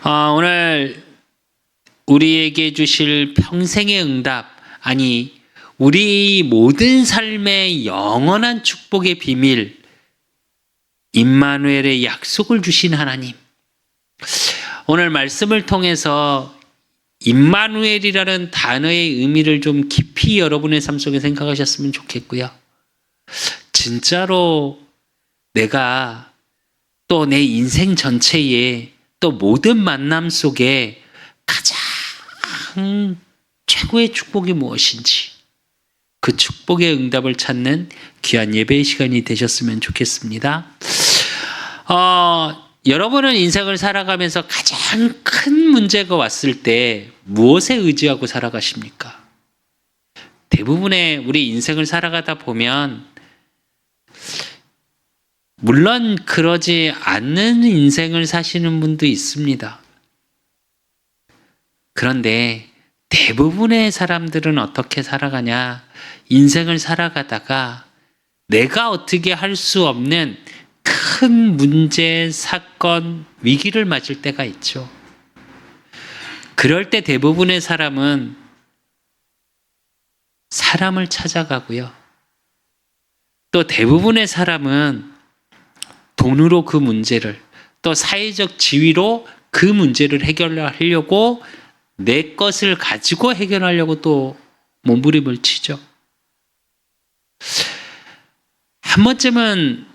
오늘 우리에게 주실 평생의 응답, 아니 우리 모든 삶의 영원한 축복의 비밀, 임마누엘의 약속을 주신 하나님. 오늘 말씀을 통해서 임마누엘이라는 단어의 의미를 좀 깊이 여러분의 삶 속에 생각하셨으면 좋겠고요. 진짜로 내가 또 내 인생 전체에 또 모든 만남 속에 가장 최고의 축복이 무엇인지, 그 축복의 응답을 찾는 귀한 예배의 시간이 되셨으면 좋겠습니다. 여러분은 인생을 살아가면서 가장 큰 문제가 왔을 때 무엇에 의지하고 살아가십니까? 대부분의 우리 인생을 살아가다 보면, 물론 그러지 않는 인생을 사시는 분도 있습니다. 그런데 대부분의 사람들은 어떻게 살아가냐? 인생을 살아가다가 내가 어떻게 할 수 없는 큰 문제, 사건, 위기를 맞을 때가 있죠. 그럴 때 대부분의 사람은 사람을 찾아가고요. 또 대부분의 사람은 돈으로 그 문제를, 또 사회적 지위로 그 문제를 해결하려고 내 것을 가지고 해결하려고 또 몸부림을 치죠. 한 번쯤은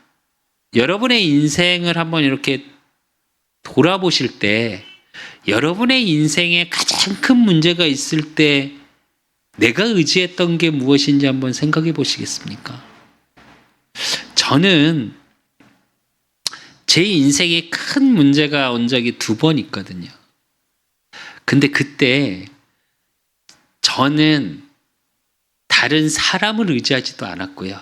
여러분의 인생을 한번 이렇게 돌아보실 때, 여러분의 인생에 가장 큰 문제가 있을 때 내가 의지했던 게 무엇인지 한번 생각해 보시겠습니까? 저는 제 인생에 큰 문제가 온 적이 2번 있거든요. 근데 그때 저는 다른 사람을 의지하지도 않았고요.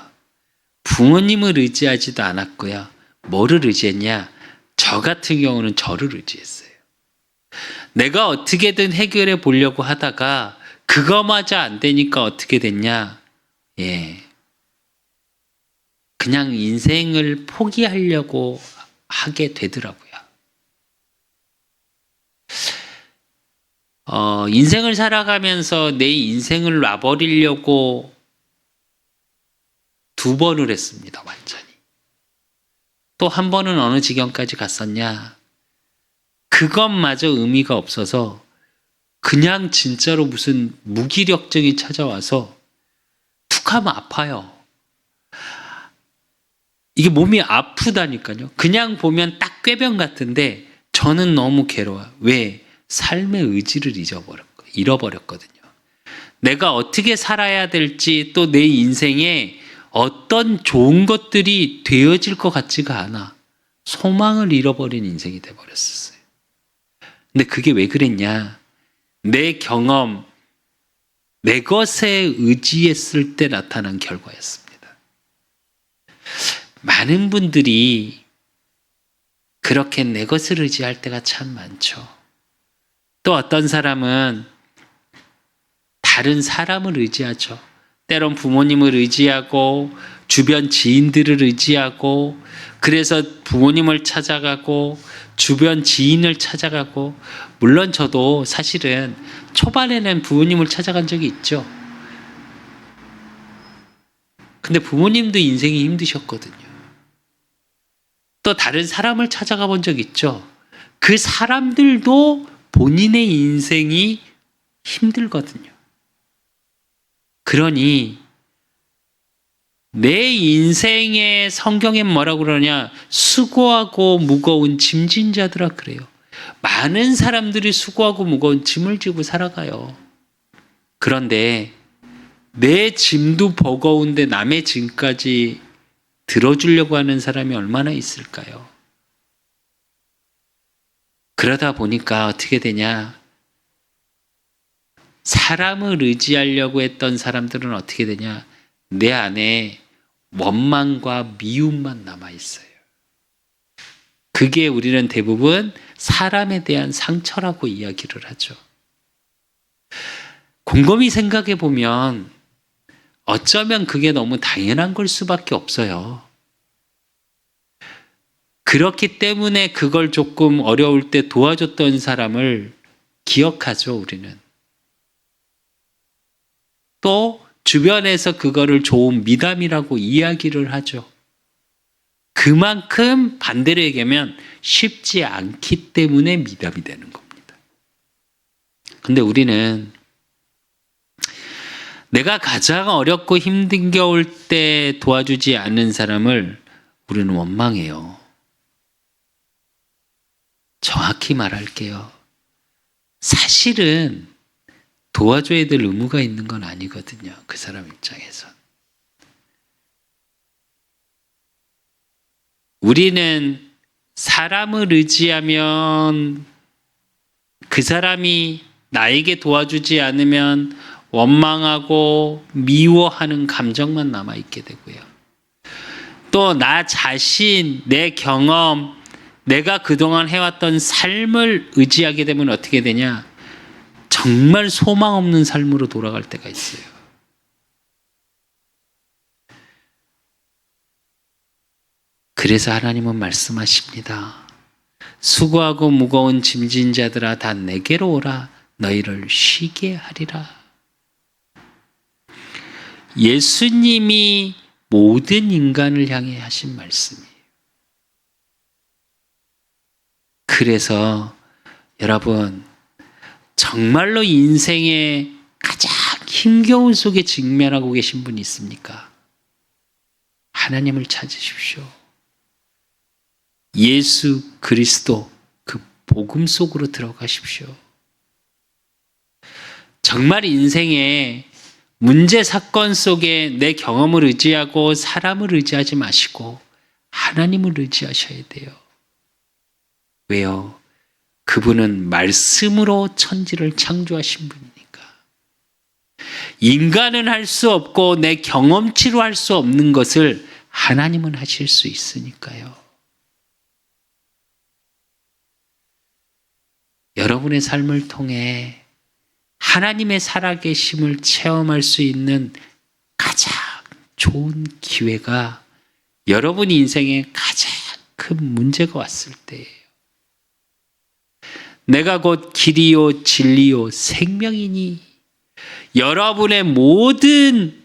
부모님을 의지하지도 않았고요. 뭐를 의지했냐? 저 같은 경우는 저를 의지했어요. 내가 어떻게든 해결해 보려고 하다가 그거마저 안 되니까 어떻게 됐냐? 그냥 인생을 포기하려고 하게 되더라고요. 인생을 살아가면서 내 인생을 놔버리려고 2번을 했습니다. 완전히. 또 한 번은 어느 지경까지 갔었냐? 그것마저 의미가 없어서 그냥 진짜로 무슨 무기력증이 찾아와서 툭 하면 아파요. 이게 몸이 아프다니까요. 그냥 보면 딱 꾀병 같은데 저는 너무 괴로워요. 왜? 삶의 의지를 잃어버렸거든요. 내가 어떻게 살아야 될지, 또 내 인생에 어떤 좋은 것들이 되어질 것 같지가 않아. 소망을 잃어버린 인생이 돼버렸었어요. 근데 그게 왜 그랬냐? 내 경험, 내 것에 의지했을 때 나타난 결과였습니다. 많은 분들이 그렇게 내 것을 의지할 때가 참 많죠. 또 어떤 사람은 다른 사람을 의지하죠. 때론 부모님을 의지하고 주변 지인들을 의지하고, 그래서 부모님을 찾아가고 주변 지인을 찾아가고, 물론 저도 사실은 초반에는 부모님을 찾아간 적이 있죠. 근데 부모님도 인생이 힘드셨거든요. 또 다른 사람을 찾아가 본 적 있죠. 그 사람들도 본인의 인생이 힘들거든요. 그러니 내 인생에 성경엔 뭐라고 그러냐? 수고하고 무거운 짐진 자들아 그래요. 많은 사람들이 수고하고 무거운 짐을 지고 살아가요. 그런데 내 짐도 버거운데 남의 짐까지 들어주려고 하는 사람이 얼마나 있을까요? 그러다 보니까 어떻게 되냐? 사람을 의지하려고 했던 사람들은 어떻게 되냐? 내 안에 원망과 미움만 남아있어요. 그게 우리는 대부분 사람에 대한 상처라고 이야기를 하죠. 곰곰이 생각해 보면 어쩌면 그게 너무 당연한 걸 수밖에 없어요. 그렇기 때문에 그걸 조금 어려울 때 도와줬던 사람을 기억하죠, 우리는. 또 주변에서 그거를 좋은 미담이라고 이야기를 하죠. 그만큼 반대로 얘기하면 쉽지 않기 때문에 미담이 되는 겁니다. 근데 우리는 내가 가장 어렵고 힘든 겨울 때 도와주지 않는 사람을 우리는 원망해요. 정확히 말할게요. 사실은 도와줘야 될 의무가 있는 건 아니거든요. 그 사람 입장에서. 우리는 사람을 의지하면 그 사람이 나에게 도와주지 않으면 원망하고 미워하는 감정만 남아있게 되고요. 또 나 자신, 내 경험, 내가 그동안 해왔던 삶을 의지하게 되면 어떻게 되냐? 정말 소망 없는 삶으로 돌아갈 때가 있어요. 그래서 하나님은 말씀하십니다. 수고하고 무거운 짐진 자들아 다 내게로 오라. 너희를 쉬게 하리라. 예수님이 모든 인간을 향해 하신 말씀이에요. 그래서 여러분, 정말로 인생의 가장 힘겨운 속에 직면하고 계신 분이 있습니까? 하나님을 찾으십시오. 예수 그리스도 그 복음 속으로 들어가십시오. 정말 인생의 문제 사건 속에 내 경험을 의지하고 사람을 의지하지 마시고 하나님을 의지하셔야 돼요. 왜요? 그분은 말씀으로 천지를 창조하신 분이니까. 인간은 할 수 없고 내 경험치로 할 수 없는 것을 하나님은 하실 수 있으니까요. 여러분의 삶을 통해 하나님의 살아계심을 체험할 수 있는 가장 좋은 기회가 여러분 인생에 가장 큰 문제가 왔을 때예요. 내가 곧 길이요 진리요 생명이니 여러분의 모든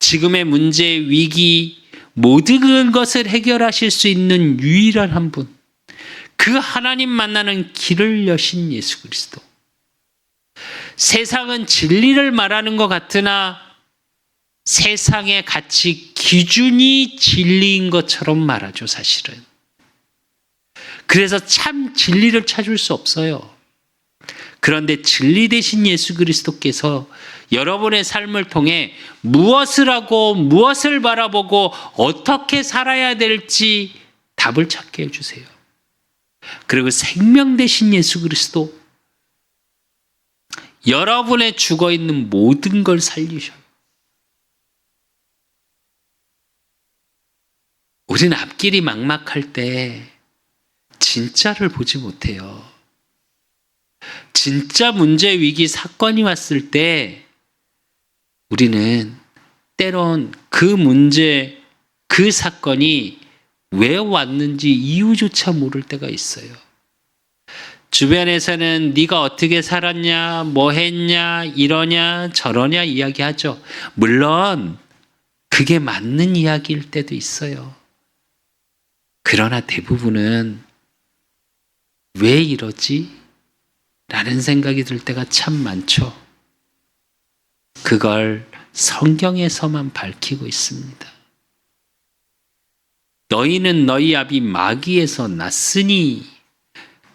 지금의 문제, 위기, 모든 것을 해결하실 수 있는 유일한 한 분, 그 하나님 만나는 길을 여신 예수 그리스도. 세상은 진리를 말하는 것 같으나 세상의 가치 기준이 진리인 것처럼 말하죠, 사실은. 그래서 참 진리를 찾을 수 없어요. 그런데 진리 되신 예수 그리스도께서 여러분의 삶을 통해 무엇을 하고 무엇을 바라보고 어떻게 살아야 될지 답을 찾게 해주세요. 그리고 생명 되신 예수 그리스도 여러분의 죽어있는 모든 걸 살리셔요. 우리는 앞길이 막막할 때 진짜를 보지 못해요. 진짜 문제, 위기, 사건이 왔을 때 우리는 때론 그 문제, 그 사건이 왜 왔는지 이유조차 모를 때가 있어요. 주변에서는 네가 어떻게 살았냐, 뭐 했냐, 이러냐, 저러냐 이야기하죠. 물론 그게 맞는 이야기일 때도 있어요. 그러나 대부분은 왜 이러지? 라는 생각이 들 때가 참 많죠. 그걸 성경에서만 밝히고 있습니다. 너희는 너희 아비 마귀에서 났으니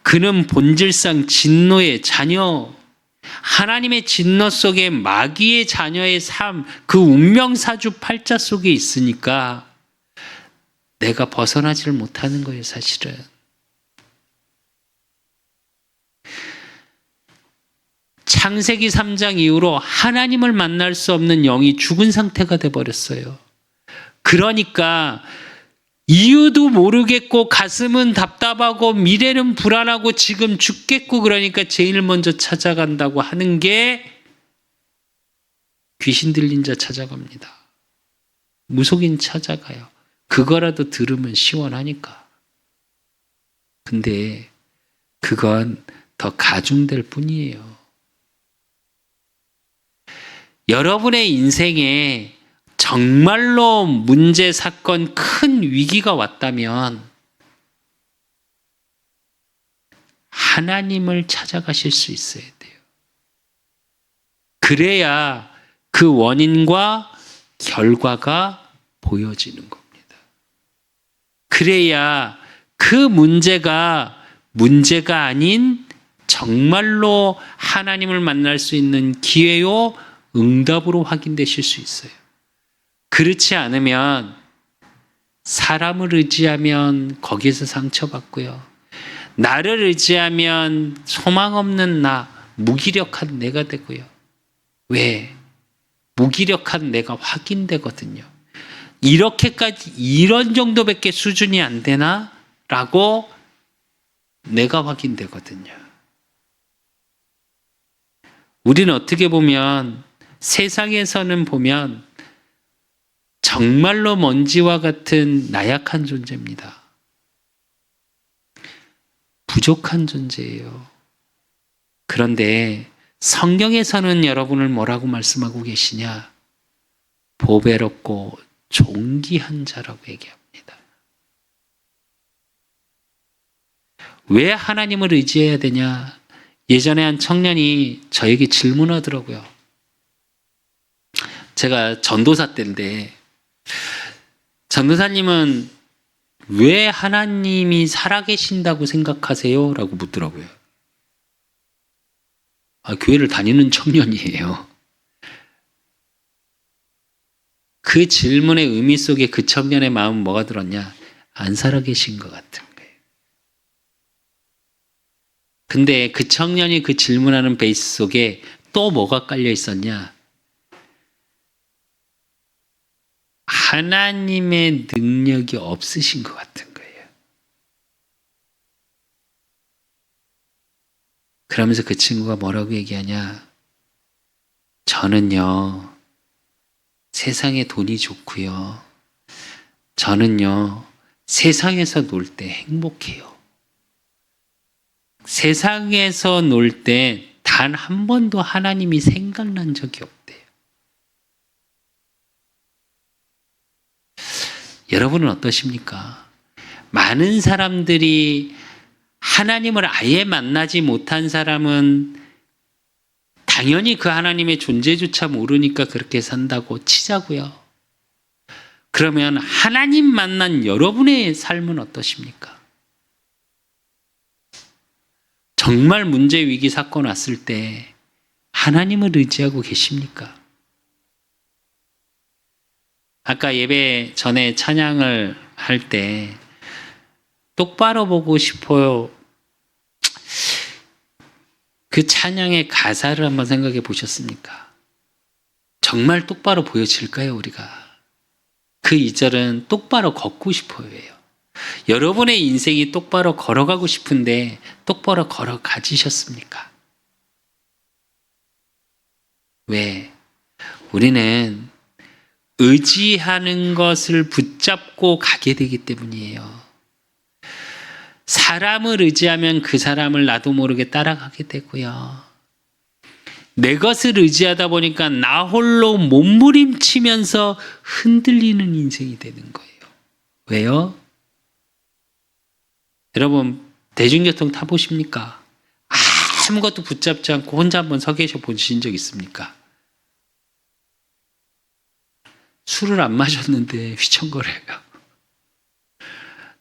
그는 본질상 진노의 자녀, 하나님의 진노 속에 마귀의 자녀의 삶, 그 운명사주팔자 속에 있으니까 내가 벗어나지를 못하는 거예요, 사실은. 창세기 3장 이후로 하나님을 만날 수 없는 영이 죽은 상태가 돼버렸어요. 그러니까 이유도 모르겠고 가슴은 답답하고 미래는 불안하고 지금 죽겠고 그러니까 제일 먼저 찾아간다고 하는 게 귀신 들린 자 찾아갑니다. 무속인 찾아가요. 그거라도 들으면 시원하니까. 근데 그건 더 가중될 뿐이에요. 여러분의 인생에 정말로 문제, 사건, 큰 위기가 왔다면 하나님을 찾아가실 수 있어야 돼요. 그래야 그 원인과 결과가 보여지는 겁니다. 그래야 그 문제가 아닌 정말로 하나님을 만날 수 있는 기회요, 응답으로 확인되실 수 있어요. 그렇지 않으면 사람을 의지하면 거기에서 상처받고요. 나를 의지하면 소망 없는 나, 무기력한 내가 되고요. 왜? 무기력한 내가 확인되거든요. 이렇게까지 이런 정도밖에 수준이 안 되나? 라고 내가 확인되거든요. 우리는 어떻게 보면 세상에서는 보면 정말로 먼지와 같은 나약한 존재입니다. 부족한 존재예요. 그런데 성경에서는 여러분을 뭐라고 말씀하고 계시냐? 보배롭고 존귀한 자라고 얘기합니다. 왜 하나님을 의지해야 되냐? 예전에 한 청년이 저에게 질문하더라고요. 제가 전도사 때인데, 전도사님은 왜 하나님이 살아계신다고 생각하세요? 라고 묻더라고요. 교회를 다니는 청년이에요. 그 질문의 의미 속에 그 청년의 마음은 뭐가 들었냐? 안 살아계신 것 같은 거예요. 근데 그 청년이 그 질문하는 베이스 속에 또 뭐가 깔려 있었냐? 하나님의 능력이 없으신 것 같은 거예요. 그러면서 그 친구가 뭐라고 얘기하냐? 저는요, 세상에 돈이 좋고요. 저는요, 세상에서 놀 때 행복해요. 세상에서 놀 때 단 한 번도 하나님이 생각난 적이 없대요. 여러분은 어떠십니까? 많은 사람들이 하나님을 아예 만나지 못한 사람은 당연히 그 하나님의 존재조차 모르니까 그렇게 산다고 치자고요. 그러면 하나님 만난 여러분의 삶은 어떠십니까? 정말 문제, 위기, 사건 왔을 때 하나님을 의지하고 계십니까? 아까 예배 전에 찬양을 할 때 똑바로 보고 싶어요. 그 찬양의 가사를 한번 생각해 보셨습니까? 정말 똑바로 보여질까요, 우리가? 그 2절은 똑바로 걷고 싶어요예요. 여러분의 인생이 똑바로 걸어가고 싶은데 똑바로 걸어가지셨습니까? 왜? 우리는 의지하는 것을 붙잡고 가게 되기 때문이에요. 사람을 의지하면 그 사람을 나도 모르게 따라가게 되고요. 내 것을 의지하다 보니까 나 홀로 몸부림치면서 흔들리는 인생이 되는 거예요. 왜요? 여러분, 대중교통 타보십니까? 아무것도 붙잡지 않고 혼자 한번 서 계셔 보신 적 있습니까? 술을 안 마셨는데 휘청거려요.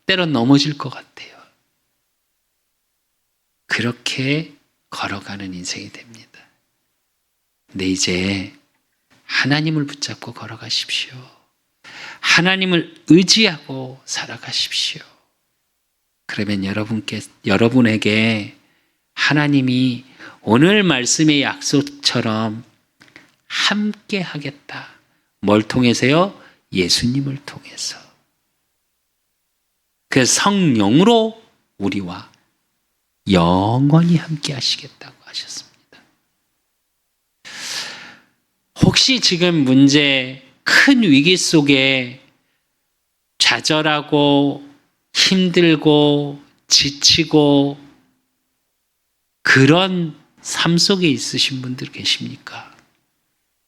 때론 넘어질 것 같아요. 그렇게 걸어가는 인생이 됩니다. 근데 이제 하나님을 붙잡고 걸어가십시오. 하나님을 의지하고 살아가십시오. 그러면 여러분에게 하나님이 오늘 말씀의 약속처럼 함께 하겠다. 뭘 통해서요? 예수님을 통해서. 그 성령으로 우리와 영원히 함께 하시겠다고 하셨습니다. 혹시 지금 문제, 큰 위기 속에 좌절하고 힘들고 지치고 그런 삶 속에 있으신 분들 계십니까?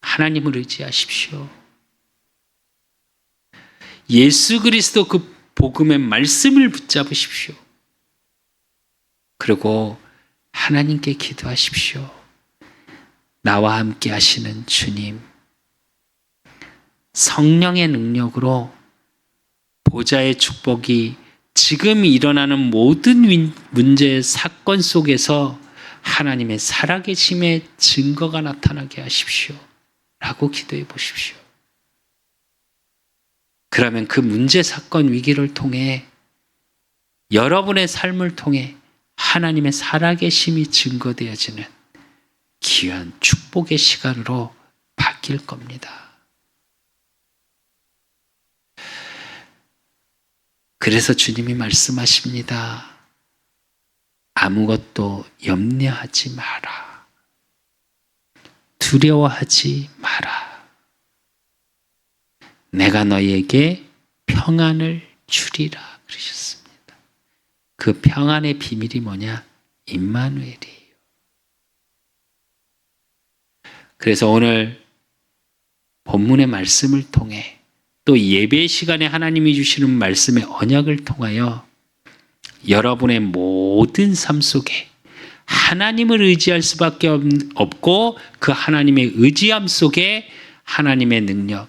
하나님을 의지하십시오. 예수 그리스도 그 복음의 말씀을 붙잡으십시오. 그리고 하나님께 기도하십시오. 나와 함께 하시는 주님, 성령의 능력으로 보좌의 축복이 지금 일어나는 모든 문제, 사건 속에서 하나님의 살아계심의 증거가 나타나게 하십시오. 라고 기도해 보십시오. 그러면 그 문제, 사건, 위기를 통해 여러분의 삶을 통해 하나님의 살아계심이 증거되어지는 귀한 축복의 시간으로 바뀔 겁니다. 그래서 주님이 말씀하십니다. 아무것도 염려하지 마라. 두려워하지 마라. 내가 너희에게 평안을 주리라 그러셨습니다. 그 평안의 비밀이 뭐냐? 임마누엘이에요. 그래서 오늘 본문의 말씀을 통해 또 예배 시간에 하나님이 주시는 말씀의 언약을 통하여 여러분의 모든 삶 속에 하나님을 의지할 수밖에 없고 그 하나님의 의지함 속에 하나님의 능력,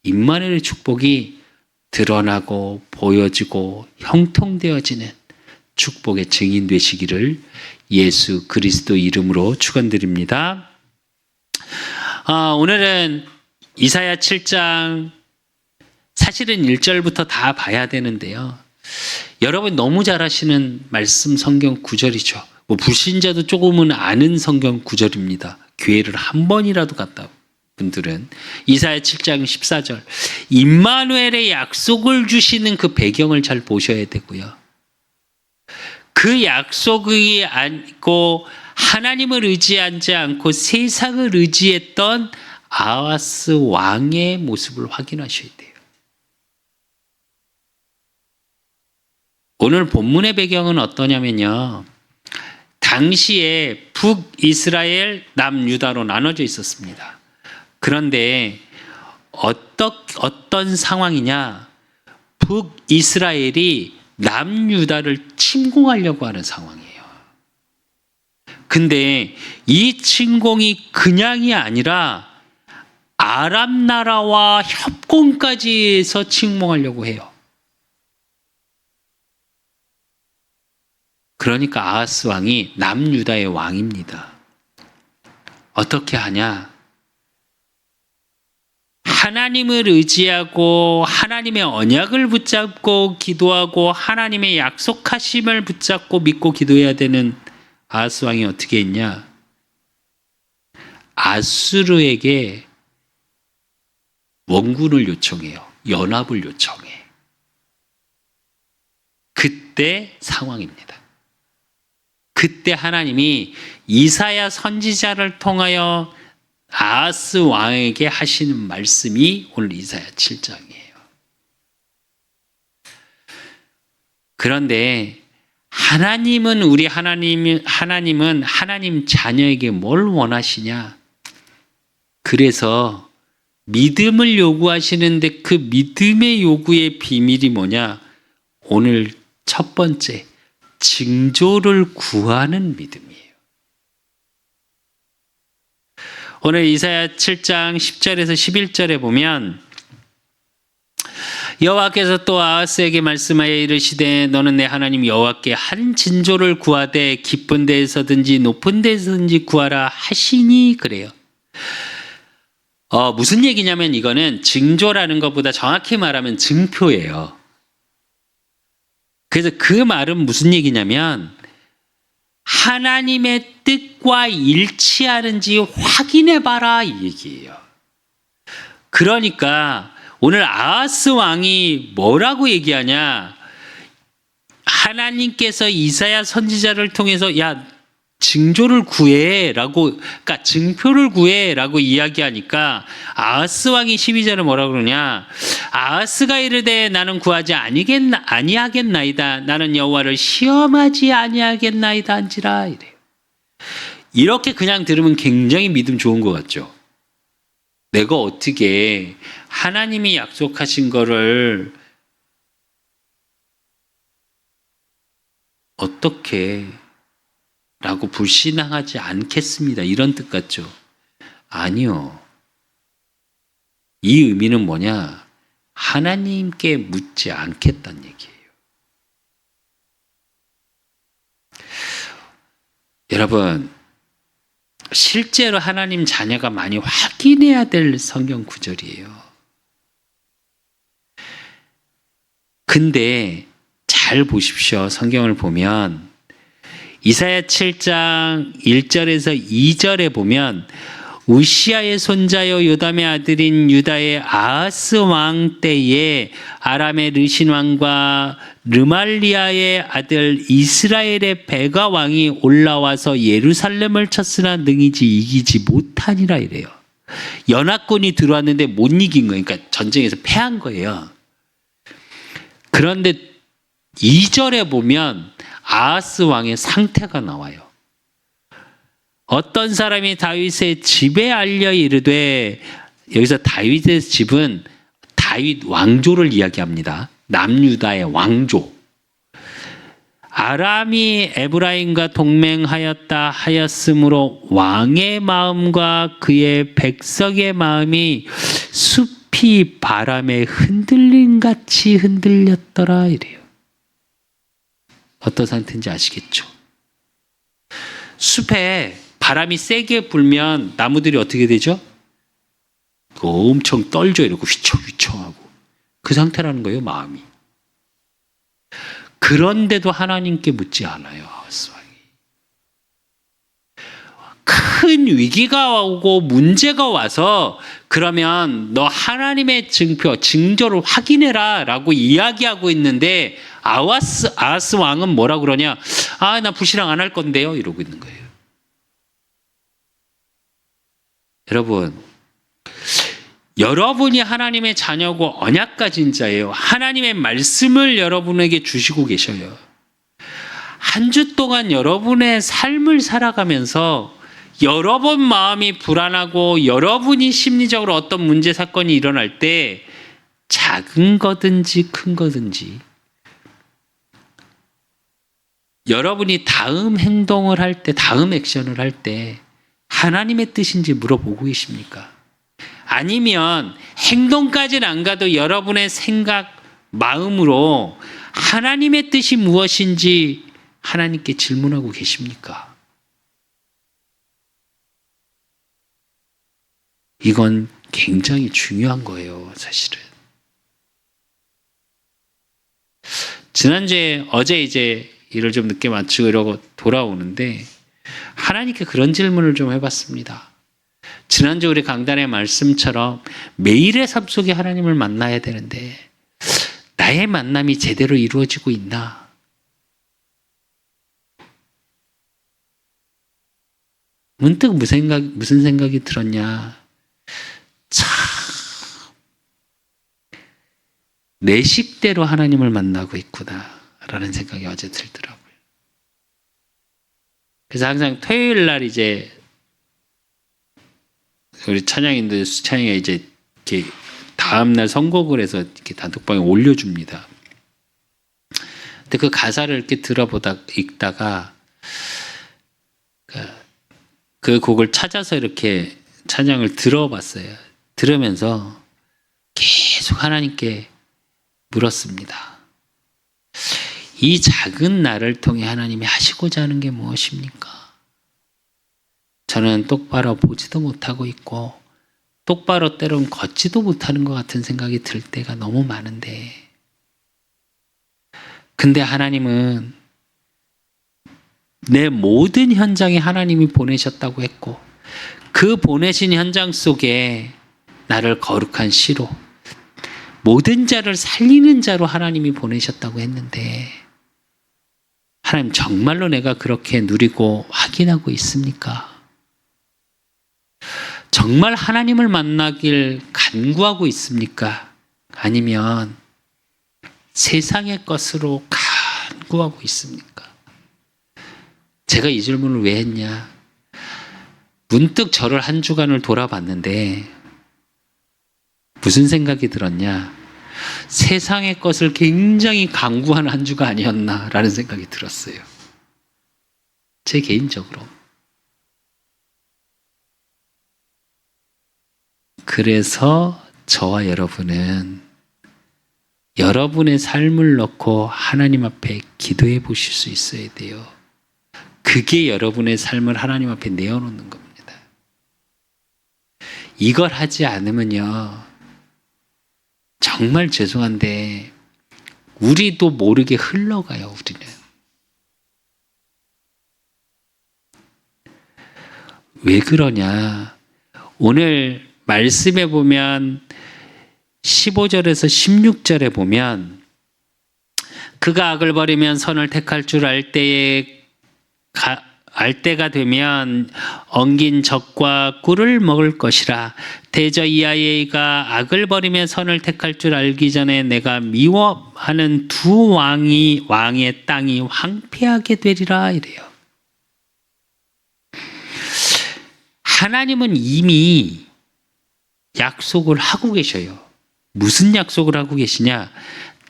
임마누엘의 축복이 드러나고 보여지고 형통되어지는 축복의 증인 되시기를 예수 그리스도 이름으로 축원드립니다. 오늘은 이사야 7장 사실은 1절부터 다 봐야 되는데요. 여러분 너무 잘 아시는 말씀 성경 구절이죠. 불신자도 조금은 아는 성경 구절입니다. 교회를 한 번이라도 갔다 분들은 이사야 7장 14절 임마누엘의 약속을 주시는 그 배경을 잘 보셔야 되고요. 그 약속이 않고 하나님을 의지하지 않고 세상을 의지했던 아하스 왕의 모습을 확인하셔야 돼요. 오늘 본문의 배경은 어떠냐면요. 당시에 북이스라엘, 남유다로 나눠져 있었습니다. 그런데 어떤 상황이냐? 북이스라엘이 남유다를 침공하려고 하는 상황이에요. 근데 이 침공이 그냥이 아니라 아람 나라와 협공까지 해서 침공하려고 해요. 그러니까 아하스 왕이 남유다의 왕입니다. 어떻게 하냐? 하나님을 의지하고 하나님의 언약을 붙잡고 기도하고 하나님의 약속하심을 붙잡고 믿고 기도해야 되는 아하스 왕이 어떻게 했냐? 아수르에게 원군을 요청해요. 연합을 요청해. 그때 상황입니다. 그때 하나님이 이사야 선지자를 통하여 아하스 왕에게 하시는 말씀이 오늘 이사야 7장이에요. 그런데 하나님은 하나님 자녀에게 뭘 원하시냐? 그래서 믿음을 요구하시는데 그 믿음의 요구의 비밀이 뭐냐? 오늘 첫 번째, 징조를 구하는 믿음이에요. 오늘 이사야 7장 10절에서 11절에 보면 여호와께서 또 아하스에게 말씀하여 이르시되 너는 내 하나님 여호와께 한 징조를 구하되 깊은 데에서든지 높은 데에서든지 구하라 하시니 그래요. 무슨 얘기냐면 이거는 징조라는 것보다 정확히 말하면 증표예요. 그래서 그 말은 무슨 얘기냐면 하나님의 뜻과 일치하는지 확인해봐라 이 얘기예요. 그러니까 오늘 아하스 왕이 뭐라고 얘기하냐? 하나님께서 이사야 선지자를 통해서 야, 징조를 구해라고, 그러니까 증표를 구해라고 이야기하니까 아하스 왕이 12절에 뭐라 그러냐? 아하스가 이르되 나는 구하지 아니하겠나이다. 나는 여호와를 시험하지 아니하겠나이다 한지라 이래요. 이렇게 그냥 들으면 굉장히 믿음 좋은 것 같죠. 내가 어떻게 하나님이 약속하신 거를 어떻게 라고 불신앙하지 않겠습니다. 이런 뜻 같죠? 아니요. 이 의미는 뭐냐? 하나님께 묻지 않겠다는 얘기예요. 여러분, 실제로 하나님 자녀가 많이 확인해야 될 성경 구절이에요. 근데 잘 보십시오. 성경을 보면 이사야 7장 1절에서 2절에 보면 우시아의 손자요 요담의 아들인 유다의 아하스 왕 때에 아람의 르신 왕과 르말리아의 아들 이스라엘의 베가 왕이 올라와서 예루살렘을 쳤으나 능히지 이기지 못하니라 이래요. 연합군이 들어왔는데 못 이긴 거예요. 그러니까 전쟁에서 패한 거예요. 그런데 2절에 보면 아하스 왕의 상태가 나와요. 어떤 사람이 다윗의 집에 알려 이르되, 여기서 다윗의 집은 다윗 왕조를 이야기합니다. 남유다의 왕조. 아람이 에브라임과 동맹하였다 하였으므로 왕의 마음과 그의 백성의 마음이 숲이 바람에 흔들림같이 흔들렸더라 이래요. 어떤 상태인지 아시겠죠? 숲에 바람이 세게 불면 나무들이 어떻게 되죠? 엄청 떨죠. 이러고 휘청휘청하고. 그 상태라는 거예요, 마음이. 그런데도 하나님께 묻지 않아요, 아하스 왕이. 큰 위기가 오고 문제가 와서 그러면 너 하나님의 징조를 확인해라 라고 이야기하고 있는데 아하스 왕은 뭐라 그러냐? 나 불신앙 안 할 건데요. 이러고 있는 거예요. 여러분, 여러분이 하나님의 자녀고 언약 가진 자예요. 하나님의 말씀을 여러분에게 주시고 계셔요. 한 주 동안 여러분의 삶을 살아가면서 여러분 마음이 불안하고 여러분이 심리적으로 어떤 문제 사건이 일어날 때 작은 거든지 큰 거든지 여러분이 다음 행동을 할 때, 다음 액션을 할 때 하나님의 뜻인지 물어보고 계십니까? 아니면 행동까지는 안 가도 여러분의 생각, 마음으로 하나님의 뜻이 무엇인지 하나님께 질문하고 계십니까? 이건 굉장히 중요한 거예요, 사실은. 지난주에, 어제 이제 일을 좀 늦게 마치고 이러고 돌아오는데 하나님께 그런 질문을 좀 해봤습니다. 지난주 우리 강단의 말씀처럼 매일의 삶 속에 하나님을 만나야 되는데 나의 만남이 제대로 이루어지고 있나? 문득 무슨 생각이 들었냐? 참, 내 식대로 하나님을 만나고 있구나 라는 생각이 어제 들더라고요. 그래서 항상 토요일 날 이제 우리 찬양인들 찬양에 이제 이렇게 다음날 선곡을 해서 이렇게 단톡방에 올려줍니다. 근데 그 가사를 이렇게 읽다가 그 곡을 찾아서 이렇게 찬양을 들어봤어요. 들으면서 계속 하나님께 물었습니다. 이 작은 나를 통해 하나님이 하시고자 하는 게 무엇입니까? 저는 똑바로 보지도 못하고 있고 똑바로 때론 걷지도 못하는 것 같은 생각이 들 때가 너무 많은데, 근데 하나님은 내 모든 현장에 하나님이 보내셨다고 했고 그 보내신 현장 속에 나를 거룩한 시로 모든 자를 살리는 자로 하나님이 보내셨다고 했는데 하나님 정말로 내가 그렇게 누리고 확인하고 있습니까? 정말 하나님을 만나길 간구하고 있습니까? 아니면 세상의 것으로 간구하고 있습니까? 제가 이 질문을 왜 했냐? 문득 저를 한 주간을 돌아봤는데 무슨 생각이 들었냐? 세상의 것을 굉장히 간구하는 한 주가 아니었나라는 생각이 들었어요. 제 개인적으로. 그래서 저와 여러분은 여러분의 삶을 놓고 하나님 앞에 기도해 보실 수 있어야 돼요. 그게 여러분의 삶을 하나님 앞에 내어놓는 겁니다. 이걸 하지 않으면요, 정말 죄송한데 우리도 모르게 흘러가요. 우리는. 왜 그러냐? 오늘 말씀에 보면 15절에서 16절에 보면 그가 악을 버리면 선을 택할 줄 알 때가 되면 엉긴 젖과 꿀을 먹을 것이라. 대저 이 아이가 악을 버리며 선을 택할 줄 알기 전에 내가 미워하는 두 왕의 땅이 황폐하게 되리라 이래요. 하나님은 이미 약속을 하고 계셔요. 무슨 약속을 하고 계시냐?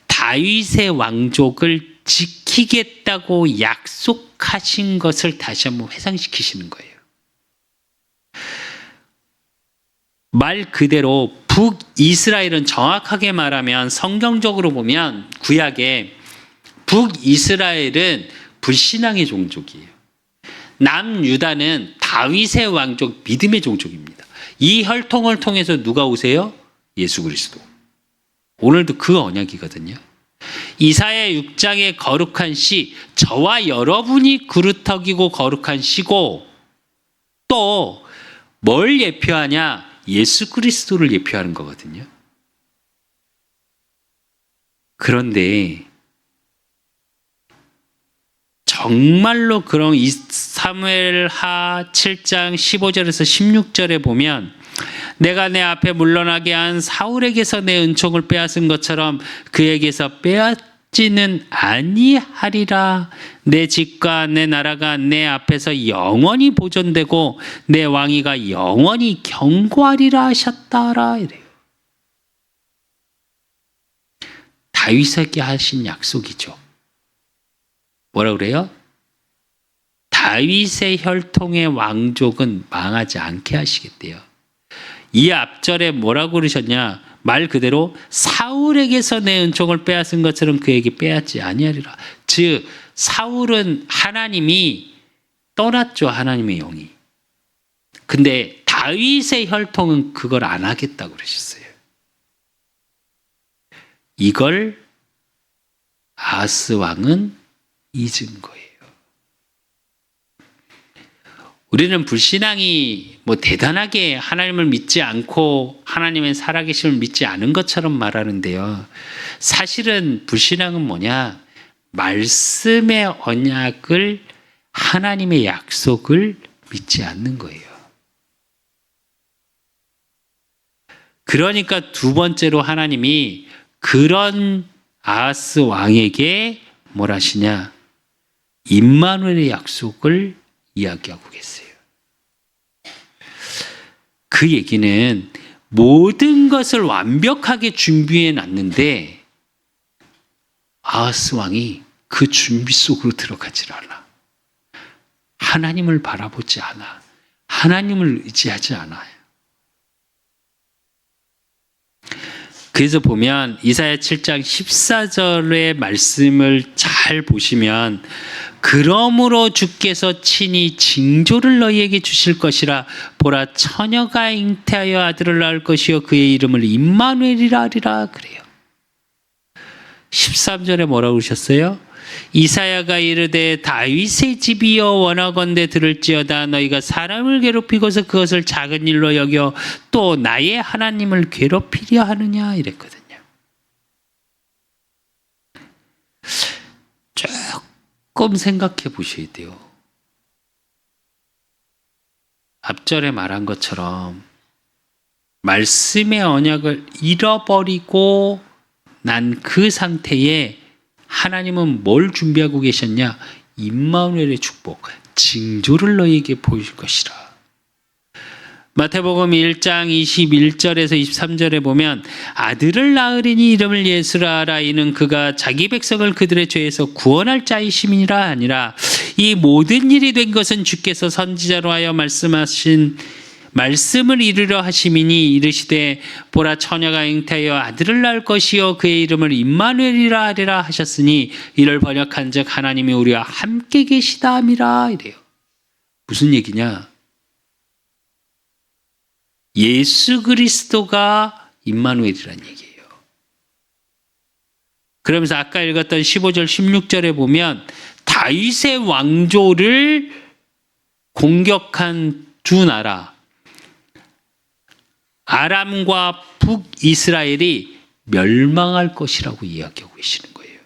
다윗의 왕족을 지키겠다고 약속하신 것을 다시 한번 회상시키시는 거예요. 말 그대로 북이스라엘은 정확하게 말하면 성경적으로 보면 구약에 북이스라엘은 불신앙의 종족이에요. 남유다는 다윗의 왕족 믿음의 종족입니다. 이 혈통을 통해서 누가 오세요? 예수 그리스도. 오늘도 그 언약이거든요. 이사야 6장의 거룩한 씨, 저와 여러분이 그루터기고 거룩한 씨고, 또 뭘 예표하냐? 예수 그리스도를 예표하는 거거든요. 그런데 정말로 그런 사무엘하 7장 15절에서 16절에 보면 내가 내 앞에 물러나게 한 사울에게서 내 은총을 빼앗은 것처럼 그에게서 빼앗지는 아니하리라. 내 집과 내 나라가 내 앞에서 영원히 보존되고 내 왕위가 영원히 경고하리라 하셨다라 이래요. 다윗에게 하신 약속이죠. 뭐라 그래요? 다윗의 혈통의 왕족은 망하지 않게 하시겠대요. 이 앞절에 뭐라고 그러셨냐? 말 그대로 사울에게서 내 은총을 빼앗은 것처럼 그에게 빼앗지 아니하리라. 즉 사울은 하나님이 떠났죠. 하나님의 영이. 근데 다윗의 혈통은 그걸 안 하겠다고 그러셨어요. 이걸 아하스 왕은 잊은 거예요. 우리는 불신앙이 뭐 대단하게 하나님을 믿지 않고 하나님의 살아계심을 믿지 않은 것처럼 말하는데요. 사실은 불신앙은 뭐냐? 말씀의 언약을, 하나님의 약속을 믿지 않는 거예요. 그러니까 두 번째로 하나님이 그런 아하스 왕에게 뭘 하시냐? 임마누엘의 약속을 이야기하고 계세요. 그 얘기는 모든 것을 완벽하게 준비해 놨는데 아하스 왕이 그 준비 속으로 들어가질 않아. 하나님을 바라보지 않아. 하나님을 의지하지 않아요. 그래서 보면 이사야 7장 14절의 말씀을 잘 보시면 그러므로 주께서 친히 징조를 너희에게 주실 것이라. 보라 처녀가 잉태하여 아들을 낳을 것이요 그의 이름을 임마누엘이라 하리라 그래요. 13절에 뭐라고 그러셨어요? 이사야가 이르되 다윗의 집이여 원하건대 들을지어다. 너희가 사람을 괴롭히고서 그것을 작은 일로 여겨 또 나의 하나님을 괴롭히려 하느냐 이랬거든요. 쭉 조금 생각해 보셔야 돼요. 앞절에 말한 것처럼 말씀의 언약을 잃어버리고 난 그 상태에 하나님은 뭘 준비하고 계셨냐? 임마누엘의 축복, 징조를 너희에게 보일 것이라. 마태복음 1장 21절에서 23절에 보면 아들을 낳으리니 이름을 예수라 하라. 이는 그가 자기 백성을 그들의 죄에서 구원할 자이심이라 아니라 이 모든 일이 된 것은 주께서 선지자로 하여 말씀하신 말씀을 이루려 하심이니 이르시되 보라 처녀가 잉태하여 아들을 낳을 것이요 그의 이름을 임마누엘이라 하리라 하셨으니 이를 번역한즉 하나님이 우리와 함께 계시다 함이라. 이래요. 무슨 얘기냐? 예수 그리스도가 임마누엘이라는 얘기예요. 그러면서 아까 읽었던 15절 16절에 보면 다윗의 왕조를 공격한 두 나라 아람과 북이스라엘이 멸망할 것이라고 이야기하고 계시는 거예요.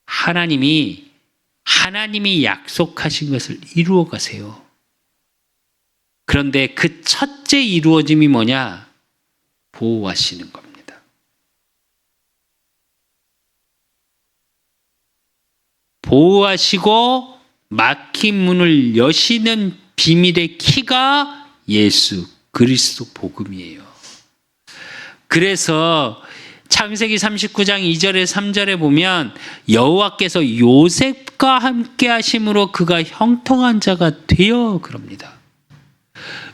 하나님이 약속하신 것을 이루어 가세요. 그런데 그 첫째 이루어짐이 뭐냐? 보호하시는 겁니다. 보호하시고 막힌 문을 여시는 비밀의 키가 예수 그리스도 복음이에요. 그래서 창세기 39장 2절에 3절에 보면 여호와께서 요셉과 함께 하심으로 그가 형통한 자가 되어 그럽니다.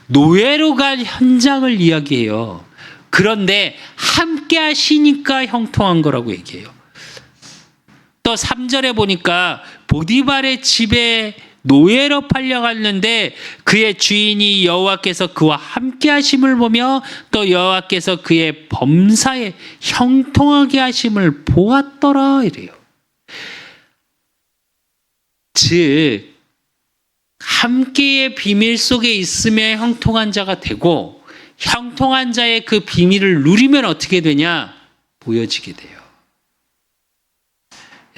노예로 갈 현장을 이야기해요. 그런데 함께 하시니까 형통한 거라고 얘기해요. 또 3절에 보니까 보디발의 집에 노예로 팔려갔는데 그의 주인이 여호와께서 그와 함께 하심을 보며 또 여호와께서 그의 범사에 형통하게 하심을 보았더라 이래요. 즉 함께의 비밀 속에 있으면 형통한 자가 되고 형통한 자의 그 비밀을 누리면 어떻게 되냐? 보여지게 돼요.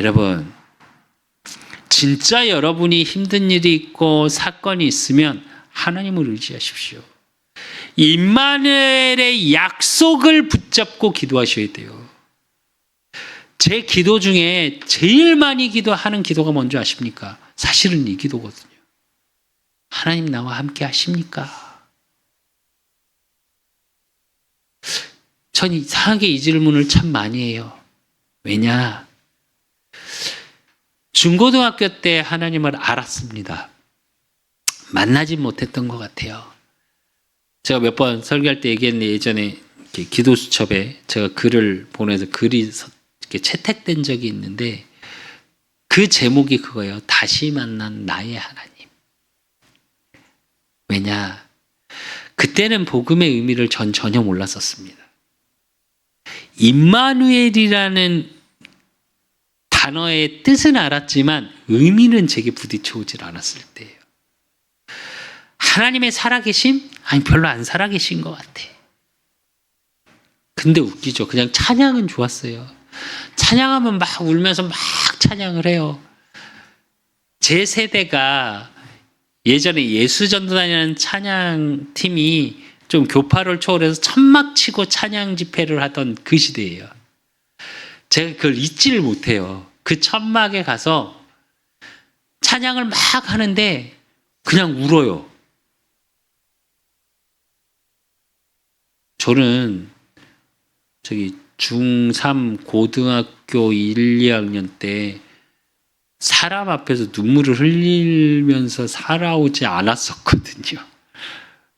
여러분, 진짜 여러분이 힘든 일이 있고 사건이 있으면 하나님을 의지하십시오. 임마누엘의 약속을 붙잡고 기도하셔야 돼요. 제 기도 중에 제일 많이 기도하는 기도가 뭔지 아십니까? 사실은 이 기도거든요. 하나님 나와 함께 하십니까? 전 이상하게 이 질문을 참 많이 해요. 왜냐? 중고등학교 때 하나님을 알았습니다. 만나진 못했던 것 같아요. 제가 몇 번 설교할 때 얘기했는데 예전에 기도 수첩에 제가 글을 보내서 글이 이렇게 채택된 적이 있는데 그 제목이 그거예요. 다시 만난 나의 하나님. 왜냐? 그때는 복음의 의미를 전 전혀 몰랐었습니다. 임마누엘이라는 단어의 뜻은 알았지만 의미는 제게 부딪혀 오질 않았을 때예요. 하나님의 살아계심? 아니 별로 안 살아계신 것 같아. 근데 웃기죠. 그냥 찬양은 좋았어요. 찬양하면 막 울면서 막 찬양을 해요. 제 세대가 예전에 예수전도단이라는 찬양팀이 좀 교파를 초월해서 천막 치고 찬양 집회를 하던 그 시대예요. 제가 그걸 잊지를 못해요. 그 천막에 가서 찬양을 막 하는데 그냥 울어요. 저는 저기 중3 고등학교 1, 2학년 때 사람 앞에서 눈물을 흘리면서 살아오지 않았었거든요.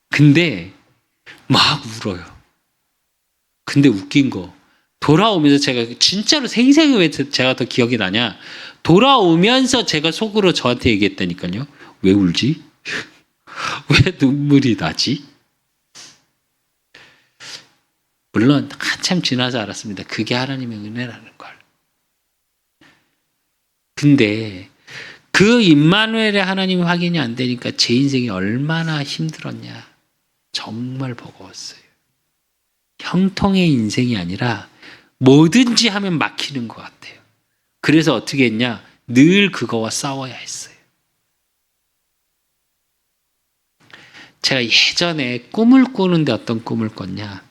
근데 막 울어요. 근데 웃긴 거 돌아오면서 제가 진짜로 생생히 왜 제가 더 기억이 나냐? 돌아오면서 제가 속으로 저한테 얘기했다니까요. 왜 울지? 왜 눈물이 나지? 물론 한참 지나서 알았습니다. 그게 하나님의 은혜라는 걸. 근데 그 임마누엘의 하나님이 확인이 안 되니까 제 인생이 얼마나 힘들었냐. 정말 버거웠어요. 형통의 인생이 아니라 뭐든지 하면 막히는 것 같아요. 그래서 어떻게 했냐? 늘 그거와 싸워야 했어요. 제가 예전에 꿈을 꾸는데 어떤 꿈을 꿨냐?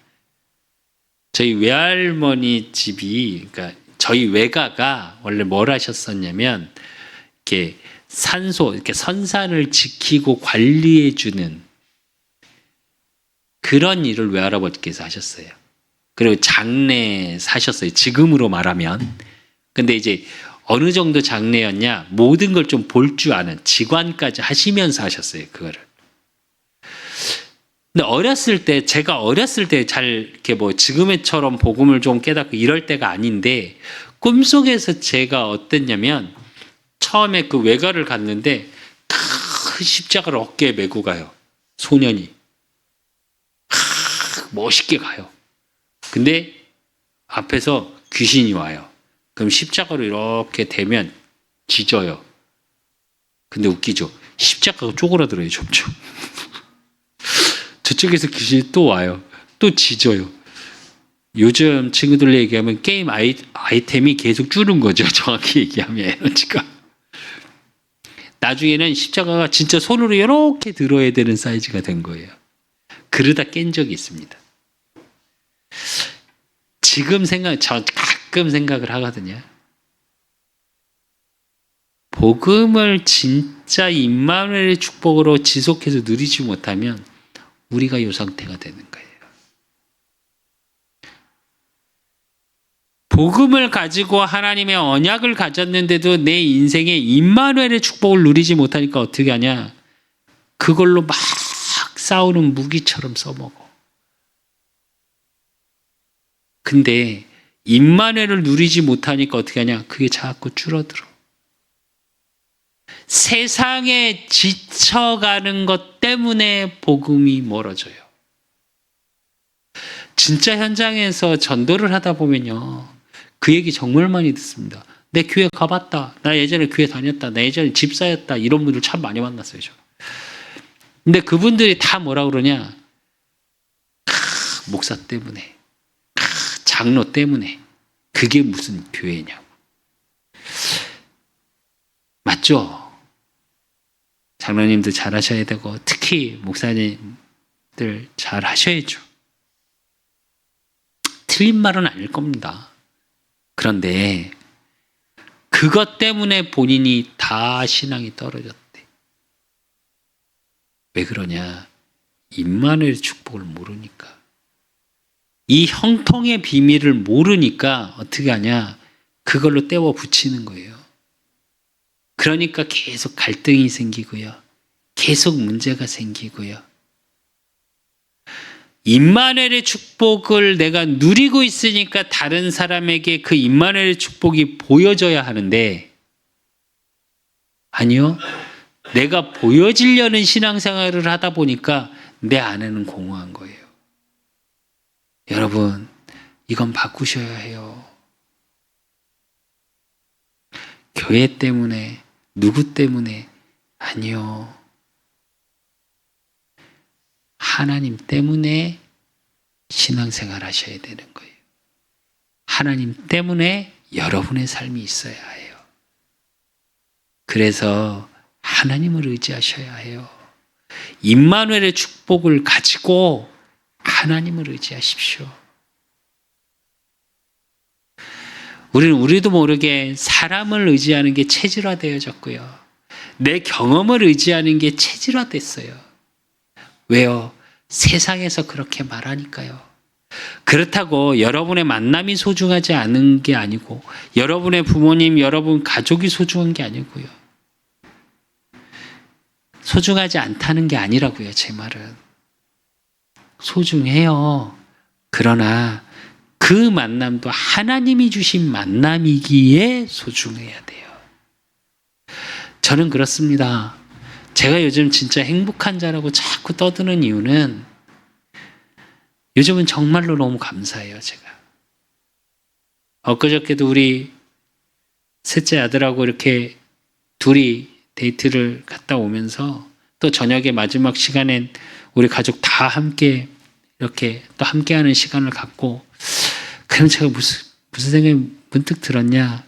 저희 외할머니 집이, 그러니까 저희 외가가 원래 뭘 하셨었냐면, 이렇게 산소, 이렇게 선산을 지키고 관리해주는 그런 일을 외할아버지께서 하셨어요. 그리고 장례 사셨어요. 지금으로 말하면. 근데 이제 어느 정도 장례였냐? 모든 걸 좀 볼 줄 아는 직관까지 하시면서 하셨어요. 그거를. 근데 제가 어렸을 때 잘 이렇게 뭐 지금처럼 복음을 좀 깨닫고 이럴 때가 아닌데, 꿈속에서 제가 어땠냐면, 처음에 그 외가를 갔는데, 큰 십자가를 어깨에 메고 가요. 소년이. 멋있게 가요. 근데 앞에서 귀신이 와요. 그럼 십자가로 이렇게 대면 짖어요. 근데 웃기죠. 십자가가 쪼그라들어요, 점점. 저쪽에서 귀신이 또 와요. 또 짖어요. 요즘 친구들 얘기하면 게임 아이템이 계속 줄은 거죠. 정확히 얘기하면 에너지가. 나중에는 십자가가 진짜 손으로 이렇게 들어야 되는 사이즈가 된 거예요. 그러다 깬 적이 있습니다. 저 가끔 생각을 하거든요. 복음을 진짜 임마누엘의 축복으로 지속해서 누리지 못하면 우리가 이 상태가 되는 거예요. 복음을 가지고 하나님의 언약을 가졌는데도 내 인생에 임마누엘의 축복을 누리지 못하니까 어떻게 하냐? 그걸로 막 싸우는 무기처럼 써먹어. 근데 임마누엘을 누리지 못하니까 어떻게 하냐? 그게 자꾸 줄어들어. 세상에 지쳐가는 것 때문에 복음이 멀어져요. 진짜 현장에서 전도를 하다 보면요, 그 얘기 정말 많이 듣습니다. 내 교회 가봤다. 나 예전에 교회 다녔다. 나 예전에 집사였다. 이런 분들 참 많이 만났어요. 저. 근데 그분들이 다 뭐라 그러냐? 목사 때문에, 장로 때문에. 그게 무슨 교회냐고. 맞죠? 장로님들 잘 하셔야 되고, 특히 목사님들 잘 하셔야죠. 틀린 말은 아닐 겁니다. 그런데 그것 때문에 본인이 다 신앙이 떨어졌대. 왜 그러냐? 임마누엘의 축복을 모르니까. 이 형통의 비밀을 모르니까 어떻게 하냐? 그걸로 떼워 붙이는 거예요. 그러니까 계속 갈등이 생기고요. 계속 문제가 생기고요. 임마누엘의 축복을 내가 누리고 있으니까 다른 사람에게 그 임마누엘의 축복이 보여져야 하는데, 아니요. 내가 보여지려는 신앙생활을 하다 보니까 내 안에는 공허한 거예요. 여러분, 이건 바꾸셔야 해요. 교회 때문에, 누구 때문에, 아니요. 하나님 때문에 신앙생활 하셔야 되는 거예요. 하나님 때문에 여러분의 삶이 있어야 해요. 그래서 하나님을 의지하셔야 해요. 임마누엘의 축복을 가지고 하나님을 의지하십시오. 우리는 우리도 모르게 사람을 의지하는 게 체질화되어졌고요. 내 경험을 의지하는 게 체질화됐어요. 왜요? 세상에서 그렇게 말하니까요. 그렇다고 여러분의 만남이 소중하지 않은 게 아니고, 여러분의 부모님, 여러분 가족이 소중한 게 아니고요. 소중하지 않다는 게 아니라고요, 제 말은. 소중해요. 그러나 그 만남도 하나님이 주신 만남이기에 소중해야 돼요. 저는 그렇습니다. 제가 요즘 진짜 행복한 자라고 자꾸 떠드는 이유는, 요즘은 정말로 너무 감사해요, 제가. 엊그저께도 우리 셋째 아들하고 이렇게 둘이 데이트를 갔다 오면서, 또 저녁에 마지막 시간엔 우리 가족 다 함께 이렇게 또 함께하는 시간을 갖고, 그럼 제가 무슨 생각이 문득 들었냐?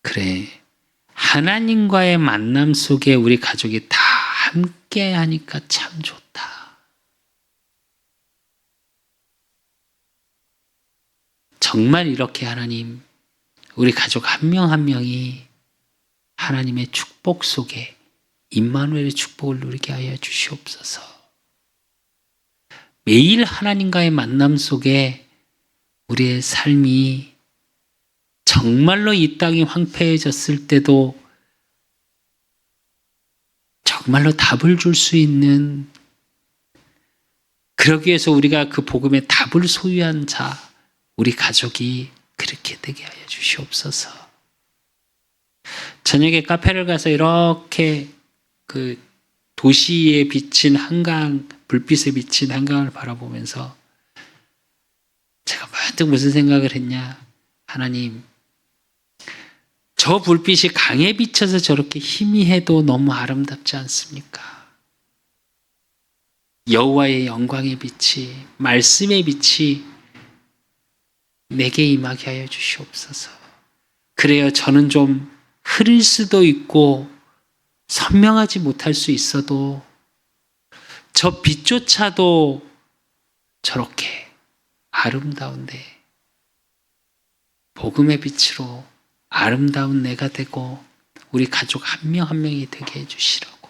그래, 하나님과의 만남 속에 우리 가족이 다 함께 하니까 참 좋다. 정말 이렇게 하나님, 우리 가족 한 명 한 명이 하나님의 축복 속에 임마누엘의 축복을 누리게 하여 주시옵소서. 매일 하나님과의 만남 속에 우리의 삶이 정말로 이 땅이 황폐해졌을 때도 정말로 답을 줄 수 있는, 그러기 위해서 우리가 그 복음의 답을 소유한 자, 우리 가족이 그렇게 되게 하여 주시옵소서. 저녁에 카페를 가서 이렇게 그 도시에 비친 한강, 불빛에 비친 한강을 바라보면서 제가 문득 무슨 생각을 했냐. 하나님, 저 불빛이 강에 비쳐서 저렇게 희미해도 너무 아름답지 않습니까? 여호와의 영광의 빛이, 말씀의 빛이 내게 임하게 하여 주시옵소서. 그래야 저는 좀 흐릴 수도 있고 선명하지 못할 수 있어도 저 빛조차도 저렇게 아름다운데 복음의 빛으로 아름다운 내가 되고 우리 가족 한 명 한 명이 되게 해주시라고.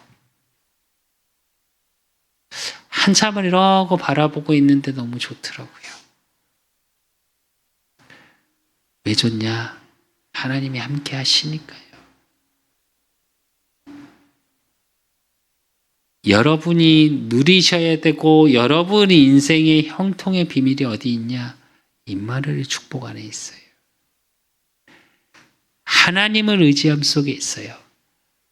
한참을 이러고 바라보고 있는데 너무 좋더라고요. 왜 좋냐? 하나님이 함께 하시니까요. 여러분이 누리셔야 되고 여러분의 인생의 형통의 비밀이 어디 있냐? 임마누엘의 축복 안에 있어요. 하나님을 의지함 속에 있어요.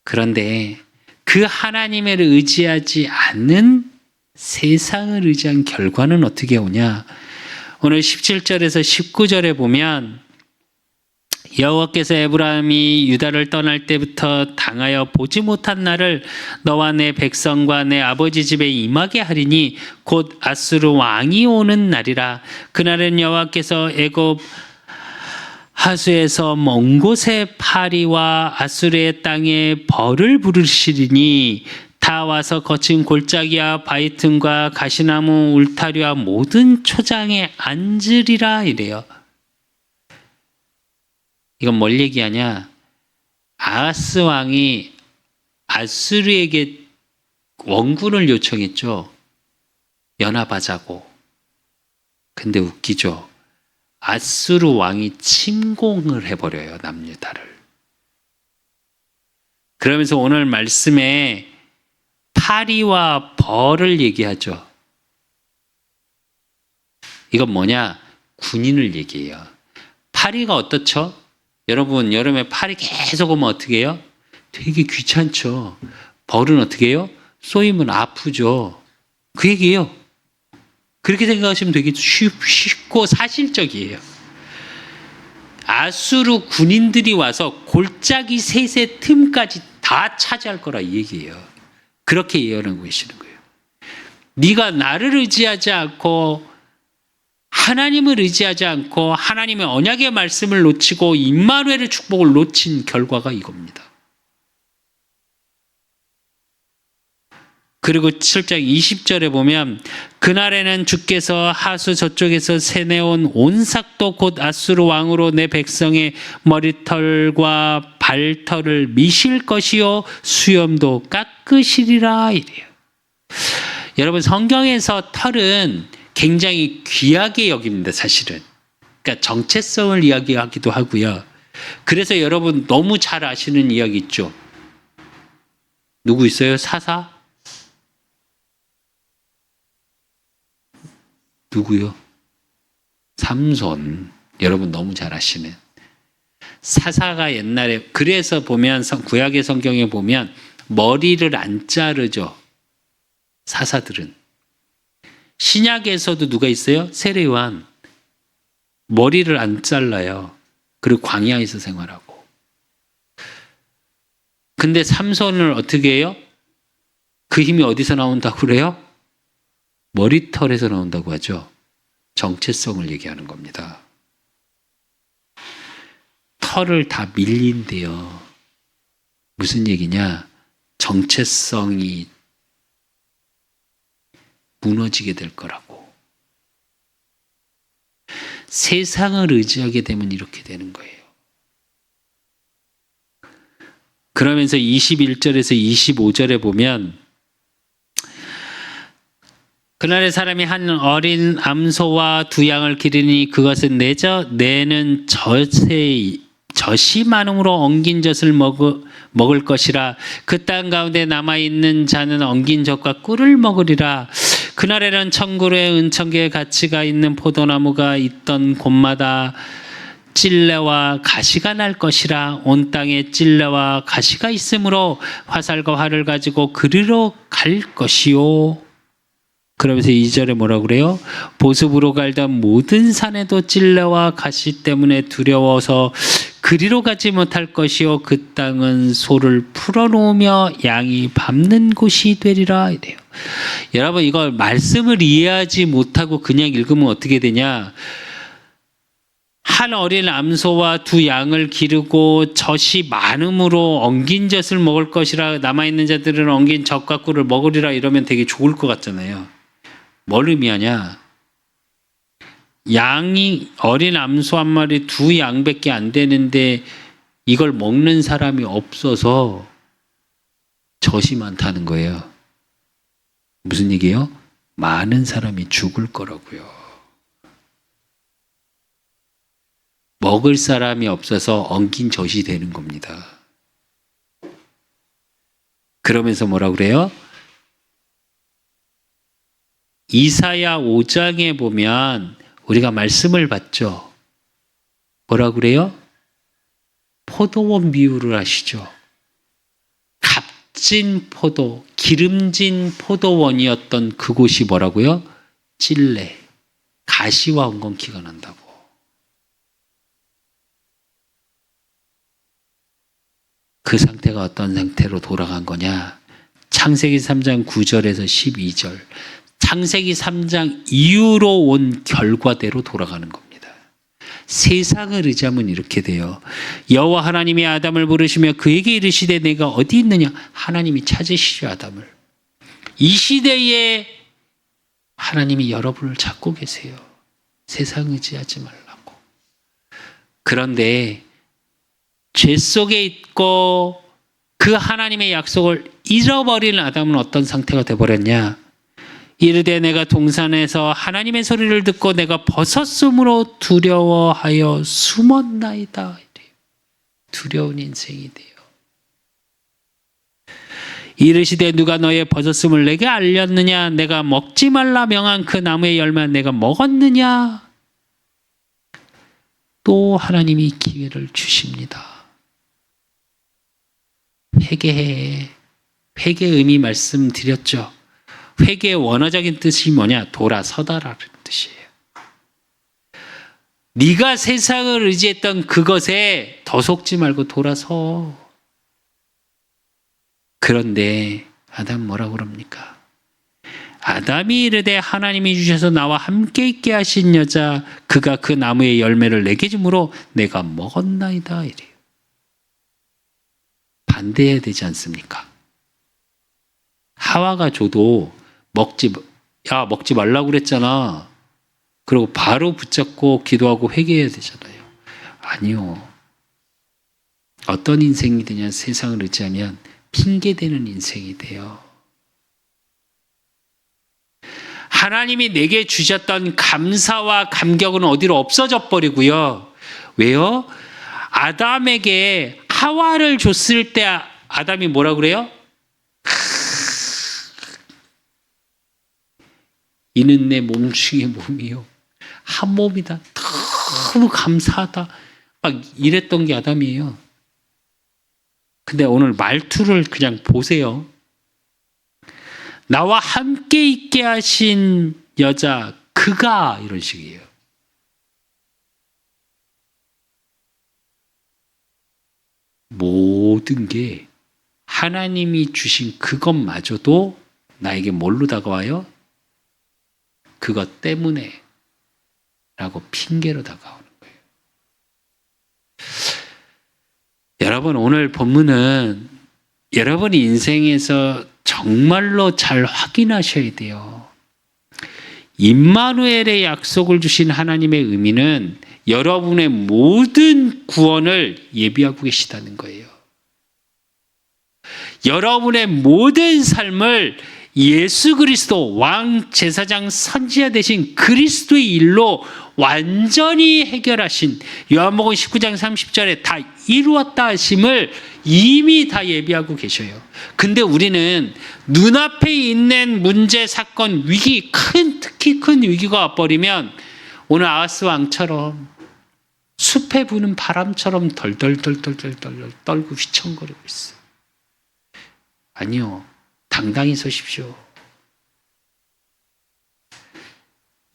그런데 그 하나님을 의지하지 않는 세상을 의지한 결과는 어떻게 오냐? 오늘 17절에서 19절에 보면 여호와께서 에브라임이 유다를 떠날 때부터 당하여 보지 못한 날을 너와 내 백성과 내 아버지 집에 임하게 하리니 곧 아수르 왕이 오는 날이라. 그날은 여호와께서 애굽 하수에서 먼 곳의 파리와 아수르의 땅에 벌을 부르시리니 다 와서 거친 골짜기와 바위 틈과 가시나무 울타리와 모든 초장에 앉으리라 이래요. 이건 뭘 얘기하냐? 아하스 왕이 아수르에게 원군을 요청했죠. 연합하자고. 근데 웃기죠. 아수르 왕이 침공을 해버려요. 남유다를. 그러면서 오늘 말씀에 파리와 벌을 얘기하죠. 이건 뭐냐? 군인을 얘기해요. 파리가 어떻죠? 여러분, 여름에 파리 계속 오면 어떻게 해요? 되게 귀찮죠. 벌은 어떻게 해요? 쏘이면 아프죠. 그 얘기예요. 그렇게 생각하시면 되게 쉽고 사실적이에요. 아수르 군인들이 와서 골짜기 셋의 틈까지 다 차지할 거라 이 얘기예요. 그렇게 예언하고 계시는 거예요. 네가 나를 의지하지 않고 하나님을 의지하지 않고 하나님의 언약의 말씀을 놓치고 임마누엘의 축복을 놓친 결과가 이겁니다. 그리고 7장 20절에 보면 그날에는 주께서 하수 저쪽에서 세내온 온삭도 곧 아수르 왕으로 내 백성의 머리털과 발털을 미실 것이요 수염도 깎으시리라 이래요. 여러분, 성경에서 털은 굉장히 귀하게 여깁니다. 사실은. 그러니까 정체성을 이야기하기도 하고요. 그래서 여러분 너무 잘 아시는 이야기 있죠. 누구 있어요? 사사? 누구요? 삼손. 여러분 너무 잘 아시는. 사사가 옛날에, 그래서 보면 구약의 성경에 보면 머리를 안 자르죠. 사사들은. 신약에서도 누가 있어요? 세례요한. 머리를 안 잘라요. 그리고 광야에서 생활하고. 근데 삼손을 어떻게 해요? 그 힘이 어디서 나온다고 그래요? 머리털에서 나온다고 하죠. 정체성을 얘기하는 겁니다. 털을 다 밀린대요. 무슨 얘기냐? 정체성이 무너지게 될 거라고. 세상을 의지하게 되면 이렇게 되는 거예요. 그러면서 21절에서 25절에 보면 그날의 사람이 한 어린 암소와 두 양을 기르니 그것은 내는 젖이 많음으로 엉긴 젖을 먹을 것이라. 그 땅 가운데 남아있는 자는 엉긴 젖과 꿀을 먹으리라. 그날에는 천국의 은천계의 가치가 있는 포도나무가 있던 곳마다 찔레와 가시가 날 것이라. 온 땅에 찔레와 가시가 있으므로 화살과 활을 가지고 그리로 갈 것이요. 그러면서 2절에 뭐라고 그래요? 보습으로 갈던 모든 산에도 찔레와 가시 때문에 두려워서 그리로 가지 못할 것이요. 그 땅은 소를 풀어놓으며 양이 밟는 곳이 되리라 이래요. 여러분, 이걸 말씀을 이해하지 못하고 그냥 읽으면 어떻게 되냐? 한 어린 암소와 두 양을 기르고 젖이 많음으로 엉긴 젖을 먹을 것이라. 남아있는 자들은 엉긴 젖과 꿀을 먹으리라 이러면 되게 좋을 것 같잖아요. 뭘 의미하냐? 양이 어린 암소 한 마리 두 양밖에 안 되는데 이걸 먹는 사람이 없어서 젖이 많다는 거예요. 무슨 얘기예요? 많은 사람이 죽을 거라고요. 먹을 사람이 없어서 엉킨 젖이 되는 겁니다. 그러면서 뭐라고 그래요? 이사야 5장에 보면 우리가 말씀을 봤죠. 뭐라고 그래요? 포도원 비유를 하시죠. 값진 포도, 기름진 포도원이었던 그곳이 뭐라고요? 찔레, 가시와 엉겅퀴가 난다고. 그 상태가 어떤 상태로 돌아간 거냐? 창세기 3장 9절에서 12절. 창세기 3장 이후로 온 결과대로 돌아가는 겁니다. 세상을 의지하면 이렇게 돼요. 여호와 하나님이 아담을 부르시며 그에게 이르시되 내가 어디 있느냐? 하나님이 찾으시죠, 아담을. 이 시대에 하나님이 여러분을 찾고 계세요. 세상 의지하지 말라고. 그런데 죄 속에 있고 그 하나님의 약속을 잃어버린 아담은 어떤 상태가 되어버렸냐? 이르되 내가 동산에서 하나님의 소리를 듣고 내가 벗었으므로 두려워하여 숨었나이다. 두려운 인생이 돼요. 이르시되 누가 너의 벗었음을 내게 알렸느냐? 내가 먹지 말라 명한 그 나무의 열매는 내가 먹었느냐? 또 하나님이 기회를 주십니다. 회개해. 회개의 의미 말씀드렸죠. 회개의 원어적인 뜻이 뭐냐? 돌아서다라는 뜻이에요. 네가 세상을 의지했던 그것에 더 속지 말고 돌아서. 그런데 아담 뭐라고 그럽니까? 아담이 이르되 하나님이 주셔서 나와 함께 있게 하신 여자 그가 그 나무의 열매를 내게 주므로 내가 먹었나이다 이래요. 반대해야 되지 않습니까? 하와가 줘도 먹지 말라고 그랬잖아. 그리고 바로 붙잡고 기도하고 회개해야 되잖아요. 아니요. 어떤 인생이 되냐? 세상을 의지하면 핑계대는 인생이 돼요. 하나님이 내게 주셨던 감사와 감격은 어디로 없어져 버리고요. 왜요? 아담에게 하와를 줬을 때 아담이 뭐라고 그래요? 이는 내 몸 중의 몸이요. 한 몸이다. 너무 감사하다. 막 이랬던 게 아담이에요. 근데 오늘 말투를 그냥 보세요. 나와 함께 있게 하신 여자 그가 이런 식이에요. 모든 게 하나님이 주신 그것마저도 나에게 뭘로 다가와요? 그것 때문에 라고 핑계로 다가오는 거예요. 여러분, 오늘 본문은 여러분 인생에서 정말로 잘 확인하셔야 돼요. 임마누엘의 약속을 주신 하나님의 의미는 여러분의 모든 구원을 예비하고 계시다는 거예요. 여러분의 모든 삶을 예수 그리스도 왕 제사장 선지자 되신 그리스도의 일로 완전히 해결하신, 요한복음 19장 30절에 다 이루었다 하심을 이미 다 예비하고 계셔요. 근데 우리는 눈앞에 있는 문제, 사건, 위기, 특히 큰 위기가 와버리면 오늘 아하스 왕처럼 숲에 부는 바람처럼 덜덜덜덜덜 떨고 휘청거리고 있어요. 아니요. 당당히 서십시오.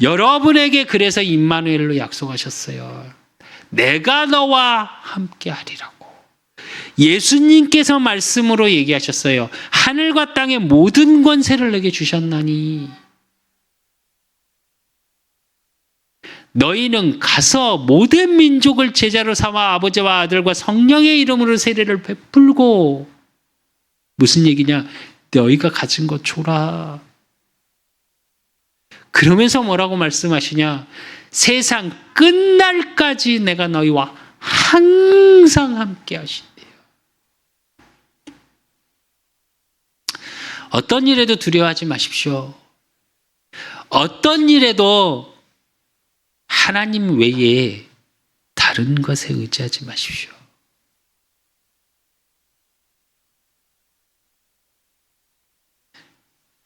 여러분에게 그래서 임마누엘로 약속하셨어요. 내가 너와 함께 하리라고. 예수님께서 말씀으로 얘기하셨어요. 하늘과 땅의 모든 권세를 내게 주셨나니 너희는 가서 모든 민족을 제자로 삼아 아버지와 아들과 성령의 이름으로 세례를 베풀고, 무슨 얘기냐? 너희가 가진 것 줘라. 그러면서 뭐라고 말씀하시냐? 세상 끝날까지 내가 너희와 항상 함께 하신대요. 어떤 일에도 두려워하지 마십시오. 어떤 일에도 하나님 외에 다른 것에 의지하지 마십시오.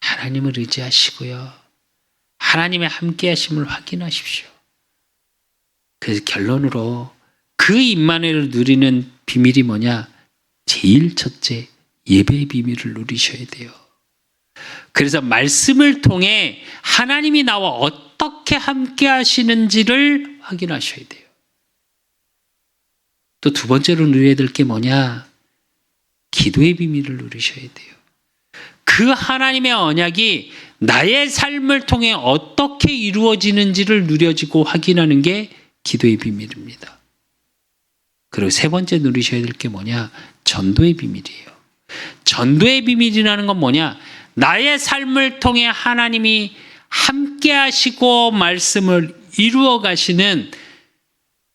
하나님을 의지하시고요. 하나님의 함께하심을 확인하십시오. 그래서 결론으로 그 임마누엘을 누리는 비밀이 뭐냐? 제일 첫째, 예배의 비밀을 누리셔야 돼요. 그래서 말씀을 통해 하나님이 나와 어떻게 함께 하시는지를 확인하셔야 돼요. 또 두 번째로 누려야 될 게 뭐냐? 기도의 비밀을 누리셔야 돼요. 그 하나님의 언약이 나의 삶을 통해 어떻게 이루어지는지를 누려지고 확인하는 게 기도의 비밀입니다. 그리고 세 번째 누리셔야 될 게 뭐냐? 전도의 비밀이에요. 전도의 비밀이라는 건 뭐냐? 나의 삶을 통해 하나님이 함께 하시고 말씀을 이루어 가시는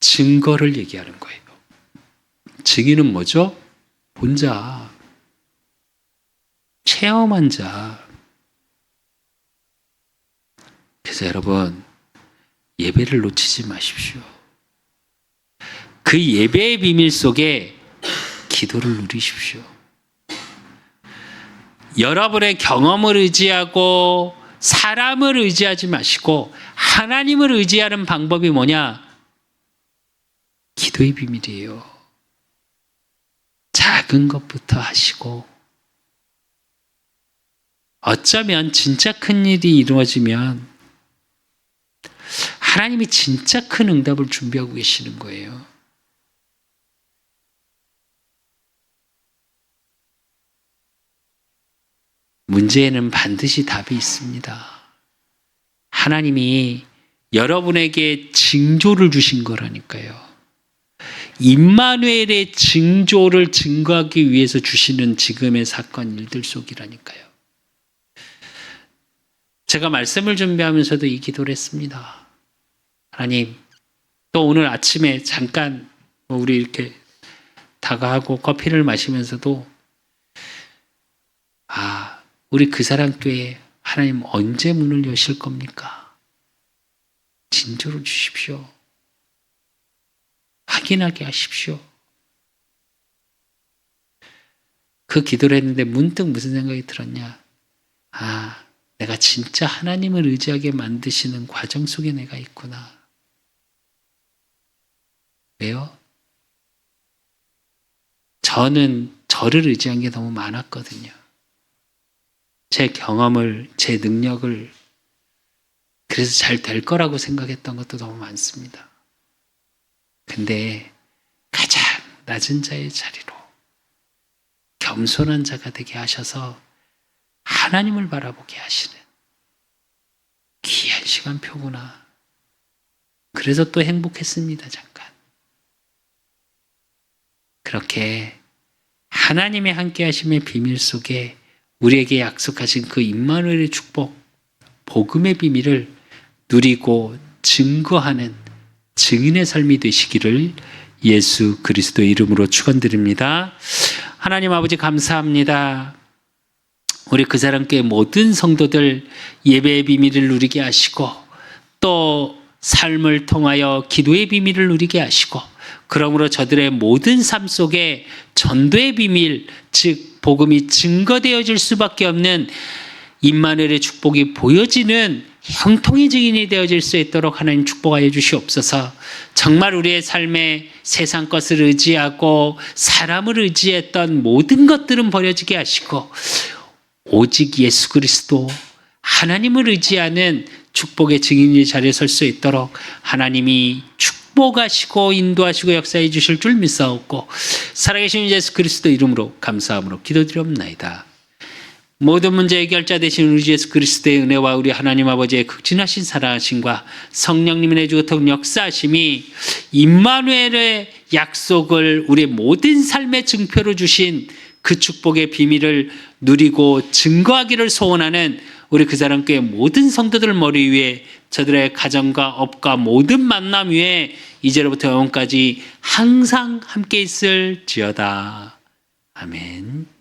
증거를 얘기하는 거예요. 증인은 뭐죠? 본 자, 체험한 자. 그래서 여러분, 예배를 놓치지 마십시오. 그 예배의 비밀 속에 기도를 누리십시오. 여러분의 경험을 의지하고 사람을 의지하지 마시고 하나님을 의지하는 방법이 뭐냐? 기도의 비밀이에요. 작은 것부터 하시고, 어쩌면 진짜 큰 일이 이루어지면 하나님이 진짜 큰 응답을 준비하고 계시는 거예요. 문제에는 반드시 답이 있습니다. 하나님이 여러분에게 징조를 주신 거라니까요. 임마누엘의 징조를 증거하기 위해서 주시는 지금의 사건 일들 속이라니까요. 제가 말씀을 준비하면서도 이 기도를 했습니다. 하나님, 또 오늘 아침에 잠깐 우리 이렇게 다가하고 커피를 마시면서도 우리 그 사람 교회 하나님 언제 문을 여실 겁니까? 징조를 주십시오. 확인하게 하십시오. 그 기도를 했는데 문득 무슨 생각이 들었냐? 내가 진짜 하나님을 의지하게 만드시는 과정 속에 내가 있구나. 왜요? 저는 저를 의지한 게 너무 많았거든요. 제 경험을, 제 능력을, 그래서 잘 될 거라고 생각했던 것도 너무 많습니다. 근데 가장 낮은 자의 자리로 겸손한 자가 되게 하셔서 하나님을 바라보게 하시는 귀한 시간표구나. 그래서 또 행복했습니다. 잠깐. 그렇게 하나님의 함께 하심의 비밀 속에 우리에게 약속하신 그 임마누엘의 축복, 복음의 비밀을 누리고 증거하는 증인의 삶이 되시기를 예수 그리스도의 이름으로 축원드립니다. 하나님 아버지 감사합니다. 우리 그 사람께 모든 성도들 예배의 비밀을 누리게 하시고 또 삶을 통하여 기도의 비밀을 누리게 하시고 그러므로 저들의 모든 삶 속에 전도의 비밀, 즉 복음이 증거되어질 수밖에 없는 임마누엘의 축복이 보여지는 형통의 증인이 되어질 수 있도록 하나님 축복하여 주시옵소서. 정말 우리의 삶에 세상 것을 의지하고 사람을 의지했던 모든 것들은 버려지게 하시고 오직 예수 그리스도 하나님을 의지하는 축복의 증인의 자리에 설 수 있도록 하나님이 축복하시고 인도하시고 역사해 주실 줄 믿사옵고 살아계신 예수 그리스도 이름으로 감사함으로 기도드리옵나이다. 모든 문제 해결자 되신 우리 예수 그리스도의 은혜와 우리 하나님 아버지의 극진하신 사랑하심과 성령님의 내주고통 역사하심이 임마누엘의 약속을 우리의 모든 삶의 증표로 주신 그 축복의 비밀을 누리고 증거하기를 소원하는 우리 그 사람교회 모든 성도들 머리 위에 저들의 가정과 업과 모든 만남 위에 이제로부터 영원까지 항상 함께 있을지어다. 아멘.